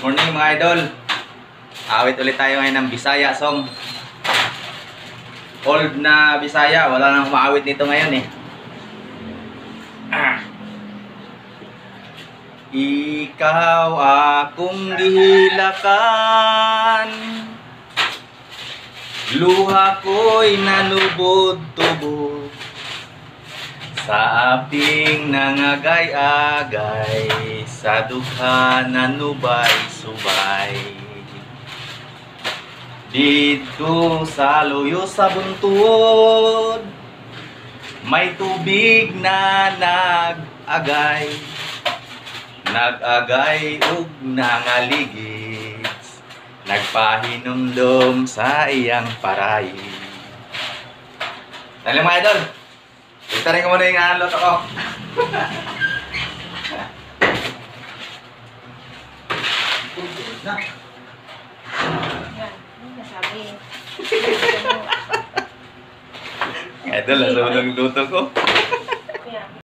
Morning mga idol. Awit ulit tayo ngayon ng Bisaya song. Old na Bisaya, wala nang umaawit nito ngayon eh. Ikaw akong gihilakan, luha ko'y nanubod-tubod, sa aping nangagay-agay, sa dukha nanubay-subay. Dito sa luyo sa buntod, may tubig na nag-agay, nag-agay ug nangaligis, nagpahinumdum sa iyang paray. Dali mga idol, itarin ko muna yung loto ko. Idol, nasunog luto ko.